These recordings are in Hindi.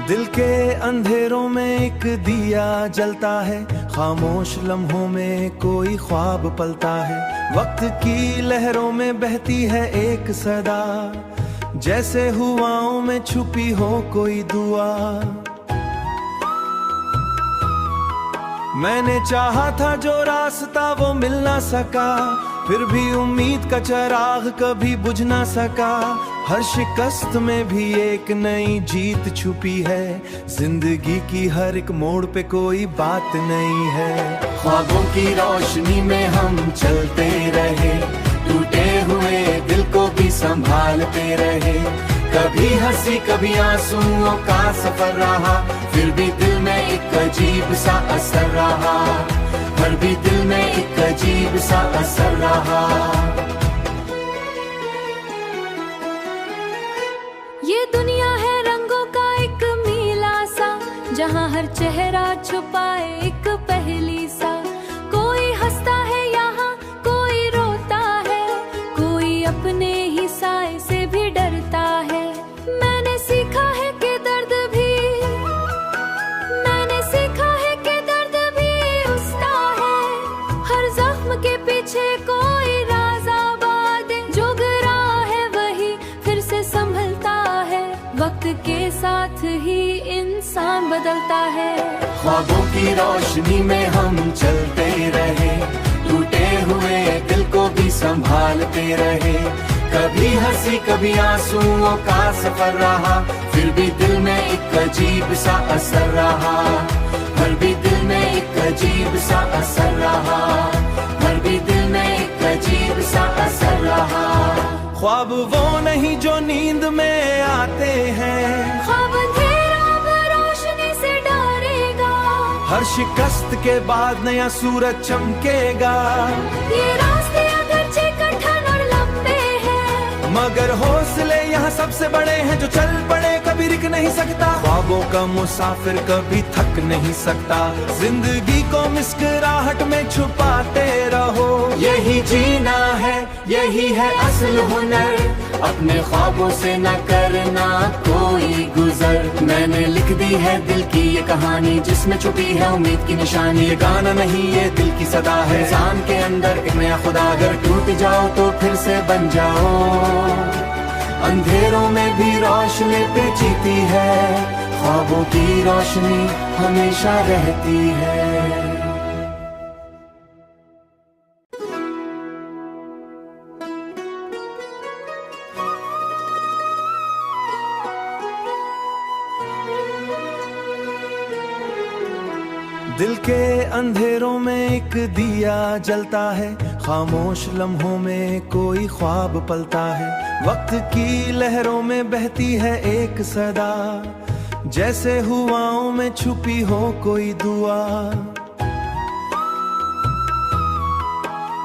दिल के अंधेरों में एक दिया जलता है, खामोश लम्हों में कोई ख्वाब पलता है। वक्त की लहरों में बहती है एक सदा, जैसे हुआओं में छुपी हो कोई दुआ। मैंने चाहा था जो रास्ता वो मिल ना सका, फिर भी उम्मीद का चिराग कभी बुझ ना सका। हर शिकस्त में भी एक नई जीत छुपी है, जिंदगी की हर एक मोड़ पे कोई बात नहीं है। ख्वाबों की रोशनी में हम चलते रहे, टूटे हुए दिल को भी संभालते रहे। कभी हंसी कभी आंसुओं का सफर रहा, फिर भी दिल में एक अजीब सा असर रहा। फिर भी दिल में एक अजीब सा असर रहा। ये दुनिया है रंगों का एक मीला सा, जहाँ हर चेहरा छुपाए एक पहेली सा। कोई हंसता है यहाँ कोई रोता है, कोई अपने ही साए से भी डरता है। मैंने सीखा है कि दर्द भी उसका है। हर जख्म के पीछे कोई राज आबाद, जो गिरा है वही फिर से संभलता है। वक्त के साथ ही इंसान बदलता है। ख्वाबों की रोशनी में हम चलते रहे, टूटे हुए दिल को भी संभालते रहे। कभी हंसी कभी आंसुओं का सफर रहा, फिर भी दिल में एक अजीब सा असर रहा। फिर भी दिल में एक अजीब सा असर रहा। फिर भी दिल में एक अजीब सा असर रहा। ख्वाब वो नहीं जो नींद में आते हैं, ख्वाब अंधेरा अब रोशनी से डरेगा। हर शिकस्त के बाद नया सूरज चमकेगा। ये रास्ते अगरचे कठिन और लंबे हैं, मगर हौसले यहाँ सबसे बड़े हैं। जो चल पड़े कभी रुक नहीं सकता, ख्वाबों का मुसाफिर कभी थक नहीं सकता। जिंदगी को मुस्कुराहट में छुपाते रहो, यही जीना है, यही है असल हुनर। अपने ख्वाबों से न करना कोई गुजर। मैंने लिख दी है दिल की ये कहानी, जिसमें छुपी है उम्मीद की निशानी। ये गाना नहीं ये दिल की सदा है, इंसान के अंदर एक नया खुदा। अगर टूट जाओ तो फिर से बन जाओ, अंधेरों में भी रोशनी पे जीती है। ख्वाबों की रोशनी हमेशा रहती है। दिल के अंधेरों में एक दिया जलता है, खामोश लम्हों में कोई ख्वाब पलता है। वक्त की लहरों में बहती है एक सदा, जैसे हुआओं में छुपी हो कोई दुआ।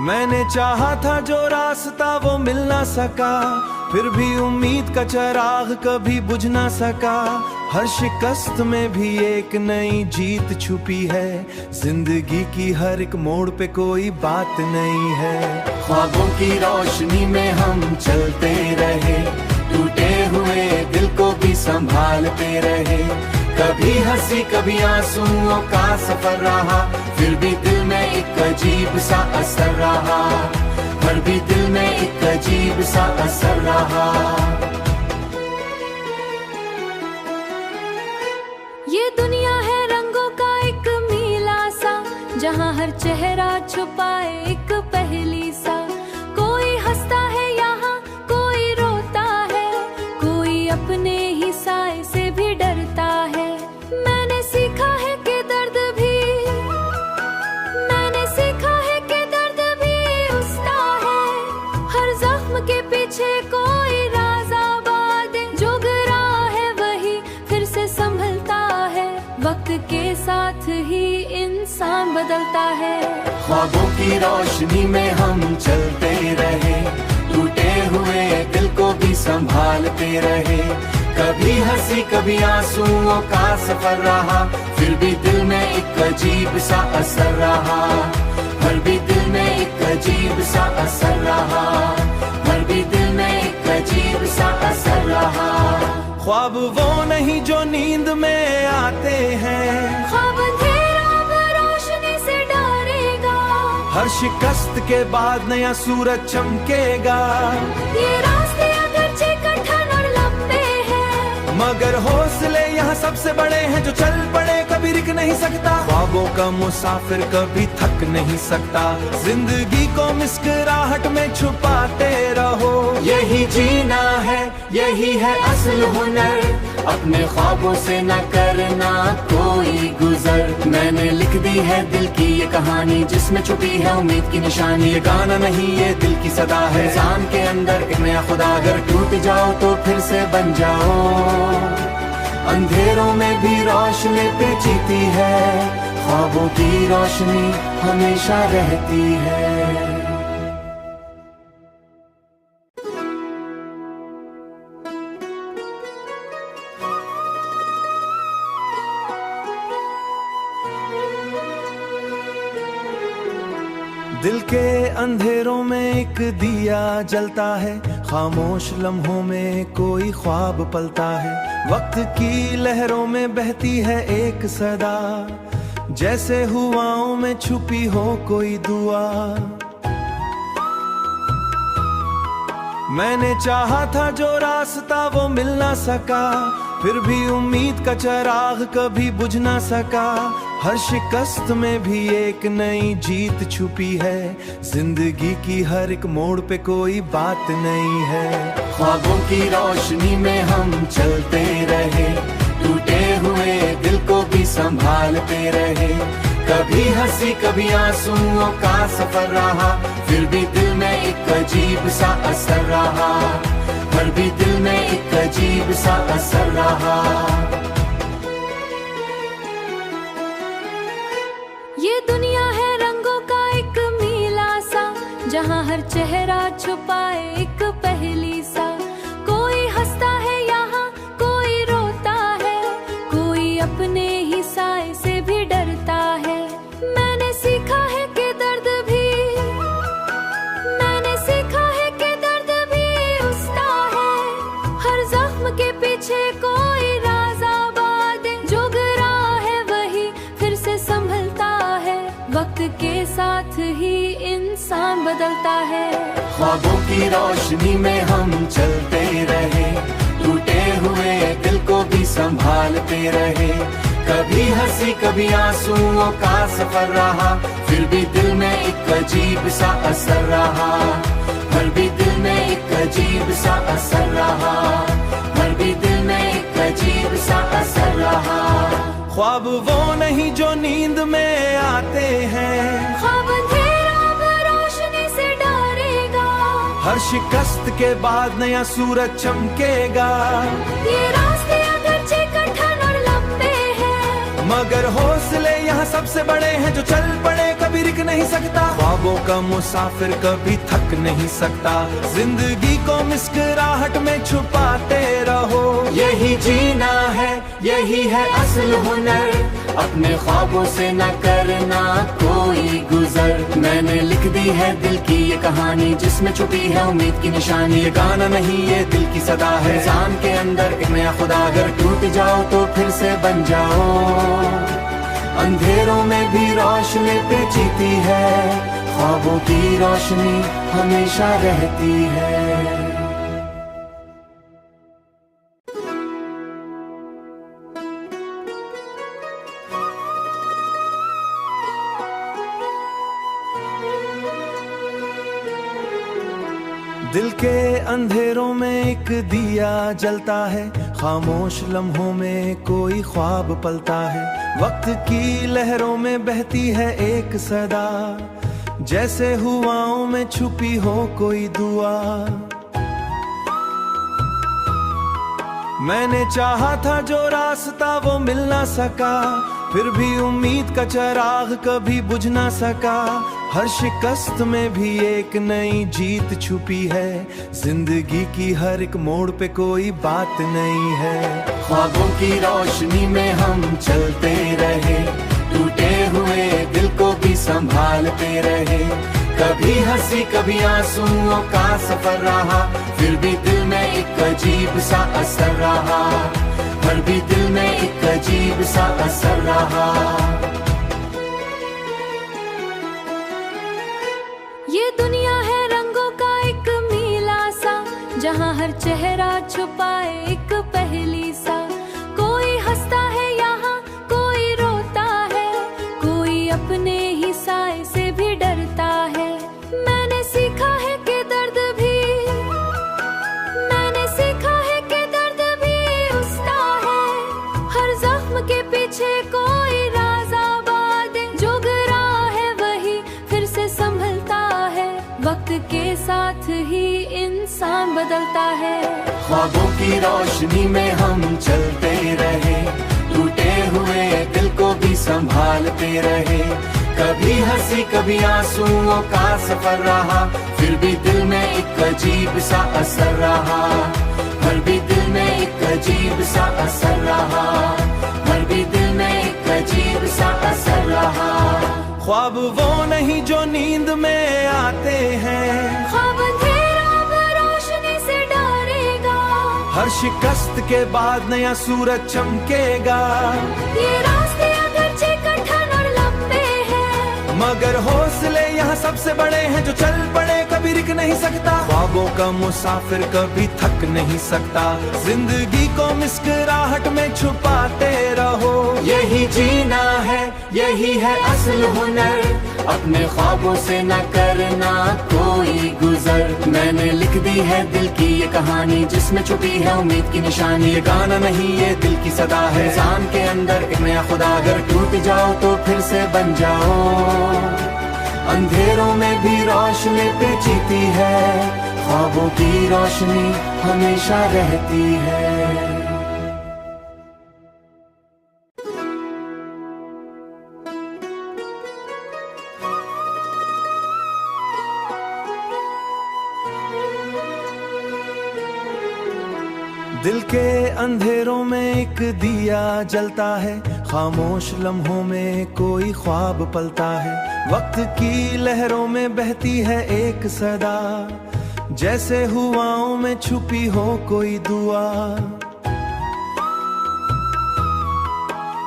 मैंने चाहा था जो रास्ता वो मिल ना सका, फिर भी उम्मीद का चिराग कभी बुझ ना सका। हर शिकस्त में भी एक नई जीत छुपी है, जिंदगी की हर एक मोड़ पे कोई बात नहीं है। ख्वाबों की रोशनी में हम चलते रहे, टूटे हुए दिल को भी संभालते रहे। कभी हंसी कभी आंसुओं का सफर रहा, फिर भी दिल में एक अजीब सा असर रहा। फिर भी दिल में एक अजीब सा असर रहा। ये दुनिया है रंगों का एक मीला सा, जहाँ हर चेहरा छुपाए एक पहेली सा। कोई हंसता है यहाँ कोई रोता है, कोई अपने ही साए से भी डरता है। मैंने सीखा है कि दर्द भी उसका है। हर जख्म के पीछे कोई राज आबाद, जो गिरा है वही फिर से संभलता है। वक्त के साथ ही इंसान बदलता है। ख्वाबों की रोशनी में हम चलते रहे, टूटे हुए दिल को भी संभालते रहे। कभी हंसी कभी आंसुओं का सफर रहा, फिर भी दिल में एक अजीब सा असर रहा। फिर भी दिल में एक अजीब सा असर रहा। फिर भी दिल में एक अजीब सा असर रहा। ख्वाब वो नहीं जो नींद में आते हैं, ख्वाब अंधेरा अब रोशनी से डरेगा। हर शिकस्त के बाद नया सूरज चमकेगा। ये रास्ते अगरचे कठिन और लंबे हैं, मगर हौसले यहाँ सबसे बड़े हैं। जो चल पड़े कभी रुक नहीं सकता, ख्वाबों का मुसाफिर कभी थक नहीं सकता। जिंदगी को मुस्कुराहट में छुपाते रहो, यही जीना है, यही है असल हुनर। अपने ख्वाबों से न करना कोई गुजर। मैंने लिख दी है दिल की ये कहानी, जिसमें छुपी है उम्मीद की निशानी। ये गाना नहीं ये दिल की सदा है, इंसान के अंदर एक नया खुदा। अगर टूट जाओ तो फिर से बन जाओ, अंधेरों में भी रोशनी पे जीती है। ख्वाबों की रोशनी हमेशा रहती है। दिल के अंधेरों में एक दिया जलता है, खामोश लम्हों में कोई ख्वाब पलता है। वक्त की लहरों में बहती है एक सदा, जैसे हुआओं में छुपी हो कोई दुआ। मैंने चाहा था जो रास्ता वो मिल ना सका, फिर भी उम्मीद का चिराग कभी बुझ ना सका। हर शिकस्त में भी एक नई जीत छुपी है, जिंदगी की हर एक मोड़ पे कोई बात नहीं है। ख्वाबों की रोशनी में हम चलते रहे, टूटे हुए दिल को भी संभालते रहे। कभी हंसी कभी आंसुओं का सफर रहा, फिर भी दिल में एक अजीब सा असर रहा। फिर भी दिल में एक अजीब सा असर रहा। ये दुनिया है रंगों का एक मीला सा, जहाँ हर चेहरा छुपाए एक पहेली सा। कोई हंसता है यहाँ, कोई रोता है, कोई अपने ही साए से भी डरता है। मैंने सीखा है कि दर्द भी उसका है। हर जख्म के पीछे कोई राज आबाद है, जो गिरा है वही फिर से संभलता है। वक्त के साथ ही इंसान बदलता है। ख्वाबों की रोशनी में हम चलते रहे, टूटे हुए दिल को भी संभालते रहे। कभी हंसी कभी आंसुओं का सफर रहा, फिर भी दिल में एक अजीब सा असर रहा। फिर भी दिल में एक अजीब सा असर रहा। फिर भी दिल में एक अजीब सा असर रहा। ख्वाब वो नहीं जो नींद में आते हैं, ख्वाब अंधेरा अब रोशनी से डरेगा। हर शिकस्त के बाद नया सूरज चमकेगा। ये रास्ते अगरचे कठिन और लंबे हैं, मगर हौसले यहाँ सबसे बड़े हैं। जो चल पड़े कभी रुक नहीं सकता, ख्वाबों का मुसाफिर कभी थक नहीं सकता। जिंदगी को मुस्कुराहट में छुपाते रहो, यही जीना है, यही है असल हुनर। अपने ख्वाबों से न करना कोई गुजर। मैंने लिख दी है दिल की ये कहानी, जिसमें छुपी है उम्मीद की निशानी। ये गाना नहीं ये दिल की सदा है, इंसान के अंदर एक नया खुदा। अगर टूट जाओ तो फिर से बन जाओ, अंधेरों में भी रोशनी पे जीती है। ख्वाबों की रोशनी हमेशा रहती है। दिल के अंधेरों में एक दिया जलता है, खामोश लम्हों में कोई ख्वाब पलता है। वक्त की लहरों में बहती है एक सदा, जैसे हुआओं में छुपी हो कोई दुआ। मैंने चाहा था जो रास्ता वो मिल ना सका, फिर भी उम्मीद का चिराग कभी बुझ ना सका। हर शिकस्त में भी एक नई जीत छुपी है, जिंदगी की हर एक मोड़ पे कोई बात नहीं है। ख्वाबों की रोशनी में हम चलते रहे, टूटे हुए दिल को भी संभालते रहे। कभी हंसी हंसी कभी आंसुओं का सफर रहा, फिर भी दिल में एक अजीब सा असर रहा, फिर भी दिल में एक अजीब सा असर रहा। ये दुनिया है रंगों का एक मीला सा, जहाँ हर चेहरा छुपाए एक पहेली सा। कोई हंसता है यहाँ, कोई रोता है, कोई अपने ही साए से भी डरता है। मैंने सीखा है कि दर्द भी, मैंने सीखा है कि दर्द भी उसका है। हर जख्म के पीछे कोई राज आबाद है, जो गिरा है वही फिर से संभलता है। वक्त के साथ ही इंसान बदलता है। ख्वाबों की रोशनी में हम चलते रहे, टूटे हुए दिल को भी संभालते रहे। कभी हंसी कभी आंसुओं का सफर रहा, फिर भी दिल में एक अजीब सा असर रहा, फिर भी दिल में एक अजीब सा असर रहा, फिर भी दिल में एक अजीब सा असर रहा। ख्वाब वो नहीं जो नींद में आते हैं, ख्वाब अंधेरा में रोशनी से डरेगा। हर शिकस्त के बाद नया सूरज चमकेगा। ये रास्ते अगरचे कठिन और लंबे हैं, मगर हौसले यहाँ सबसे बड़े हैं, जो चल पड़े कभी रुक नहीं सकता। ख्वाबों का मुसाफिर कभी थक नहीं सकता, जिंदगी को मुस्कुराहट में छुपाते रहो। यही जीना है, यही है असल हुनर, अपने ख्वाबों से न करना कोई गुजर। मैंने लिख दी है दिल की ये कहानी, जिसमें छुपी है उम्मीद की निशानी। ये गाना नहीं, ये दिल की सदा है, इंसान के अंदर एक नया खुदा। अगर टूट जाओ तो फिर से बन जाओ, अंधेरों में भी रोशनी पे जीती है। ख्वाबों की रोशनी हमेशा रहती है। दिल के अंधेरों में एक दिया जलता है, खामोश लम्हों में कोई ख्वाब पलता है। वक्त की लहरों में बहती है एक सदा, जैसे हुआओं में छुपी हो कोई दुआ।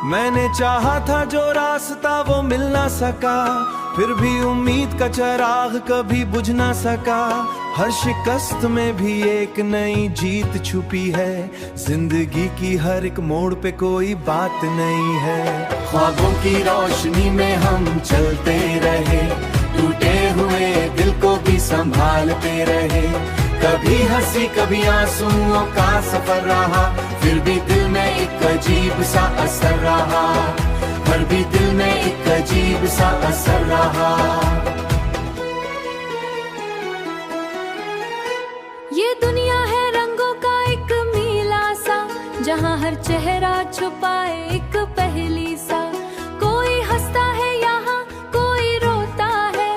मैंने चाहा था जो रास्ता वो मिल ना सका, फिर भी उम्मीद का चिराग कभी बुझ ना सका। हर शिकस्त में भी एक नई जीत छुपी है, जिंदगी की हर एक मोड़ पे कोई बात नहीं है। ख्वाबों की रोशनी में हम चलते रहे, टूटे हुए दिल को भी संभालते रहे। कभी हंसी कभी आंसुओं का सफर रहा, फिर भी दिल में एक अजीब सा असर रहा, फिर भी दिल में एक अजीब सा असर रहा। ये दुनिया है रंगों का एक मीला सा, जहाँ हर चेहरा छुपाए एक पहेली सा। कोई हंसता है यहाँ, कोई रोता है,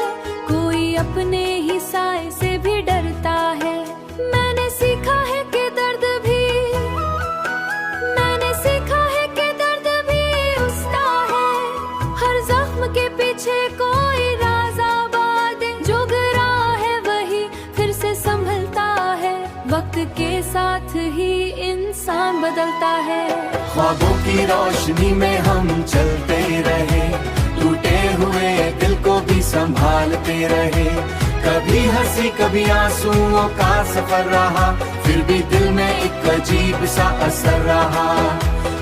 कोई अपने ही साए से भी डरता है। मैंने सीखा है कि दर्द भी, मैंने सीखा है कि दर्द भी उसका है। हर जख्म के पीछे कोई राज आबाद है, जो गिरा है वही फिर से संभलता है। वक्त के साथ ही इंसान बदलता है। ख्वाबों की रोशनी में हम चलते रहे, टूटे हुए दिल को भी संभालते रहे। कभी हंसी कभी आंसुओं का सफर रहा, फिर भी दिल में एक अजीब सा असर रहा,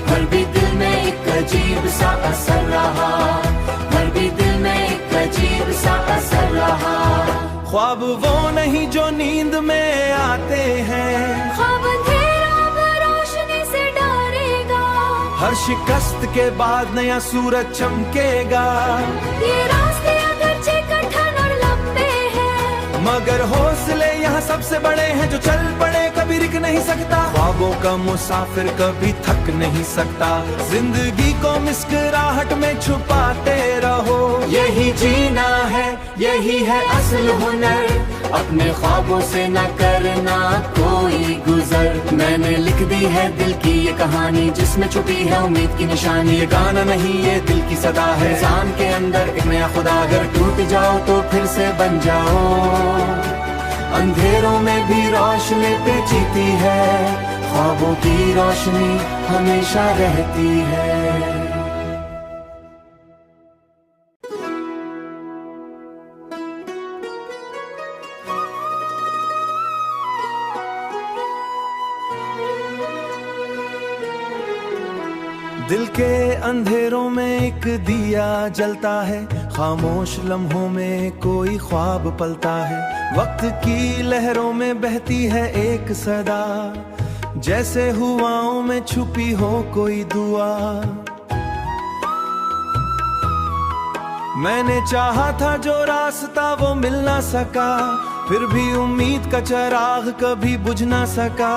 फिर भी दिल में एक अजीब सा असर रहा, फिर भी दिल में एक अजीब सा असर रहा। ख्वाब वो नहीं जो नींद में आते हैं, ख्वाब अंधेरा में रोशनी से डरेगा। हर शिकस्त के बाद नया सूरज चमकेगा। ये रास्ते अगरचे कठिन और लंबे हैं, मगर हौसले यहाँ सबसे बड़े हैं, जो चल पड़े कभी रुक नहीं सकता। ख्वाबों का मुसाफिर कभी थक नहीं सकता, जिंदगी को मुस्कुराहट में छुपाते रहो। यही जीना है, यही है असल हुनर, अपने ख्वाबों से न करना कोई गुजर। मैंने लिख दी है दिल की ये कहानी जिसमें छुपी है उम्मीद की निशानी। ये गाना नहीं ये दिल की सदा है, इंसान के अंदर एक नया खुदा। अगर टूट जाओ तो फिर से बन जाओ, अंधेरों में भी रोशनी पे जीती है, ख्वाबों की रोशनी हमेशा रहती है। दिल के अंधेरों में एक दिया जलता है, खामोश लम्हों में कोई ख्वाब पलता है। वक्त की लहरों में बहती है एक सदा, जैसे हुआओं में छुपी हो कोई दुआ। मैंने चाहा था जो रास्ता वो मिल ना सका, फिर भी उम्मीद का चिराग कभी बुझ ना सका।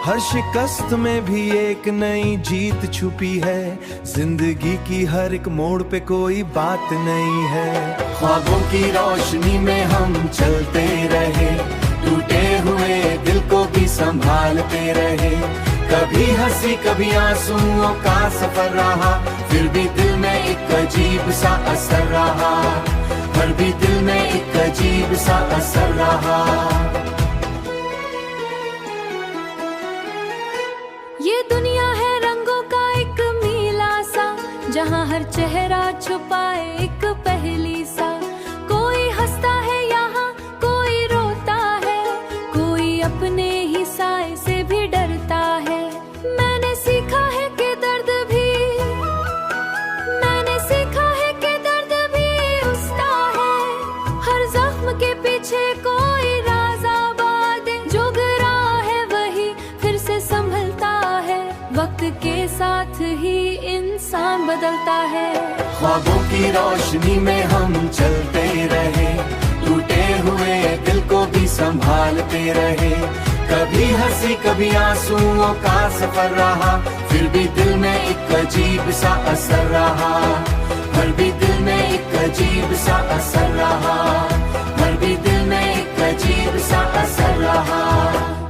हर शिकस्त में भी एक नई जीत छुपी है, जिंदगी की हर एक मोड़ पे कोई बात नहीं है। ख्वाबों की रोशनी में हम चलते रहे, टूटे हुए दिल को भी संभालते रहे। कभी हंसी कभी आंसुओं का सफर रहा, फिर भी दिल में एक अजीब सा असर रहा, फिर भी दिल में एक अजीब सा असर रहा। ये दुनिया है रंगों का एक मीला सा, जहाँ हर चेहरा छुपाए एक पहेली सा। कोई हंसता है यहाँ कोई रोता है, कोई अपने ही साए से भी डरता है। मैंने सीखा है कि दर्द भी उसका है, हर जख्म के पीछे कोई राज आबाद है। जो गिरा है वही फिर से संभलता है, वक्त के साथ ही इंसान बदलता है। ख्वाबों की रोशनी में हम चलते रहे, टूटे हुए दिल को भी संभालते रहे। कभी हंसी कभी आंसुओं का सफर रहा, फिर भी दिल में एक अजीब सा असर रहा, फिर भी दिल में एक अजीब सा असर रहा, फिर भी दिल में एक अजीब सा असर रहा।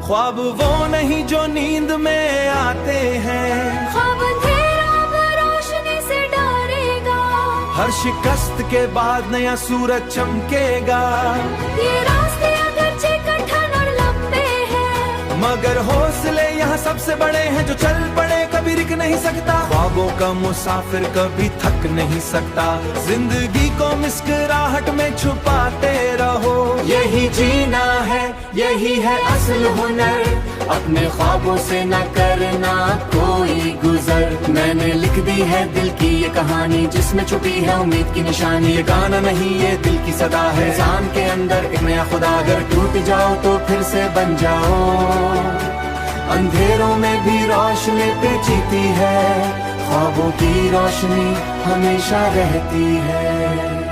ख्वाब वो नहीं जो नींद में आते हैं, ख्वाब अंधेरा में रोशनी से डरेगा। हर शिकस्त के बाद नया सूरज चमकेगा। ये रास्ते अगरचे कठिन और लंबे हैं, मगर हौसले यहाँ सबसे बड़े हैं। जो चल पड़े कभी रुक नहीं सकता, ख्वाबों का मुसाफिर कभी थक नहीं सकता। जिंदगी को मुस्कुराहट में छुपाते रहो, यही जीना है यही है असल हुनर। अपने ख्वाबों से न करना कोई गुजर। मैंने लिख दी है दिल की ये कहानी जिसमें छुपी है उम्मीद की निशानी। ये गाना नहीं ये दिल की सदा है, इंसान के अंदर एक नया खुदा। अगर टूट जाओ तो फिर से बन जाओ, अंधेरों में भी रोशनी पे जीती है, ख्वाबों की रोशनी हमेशा रहती है।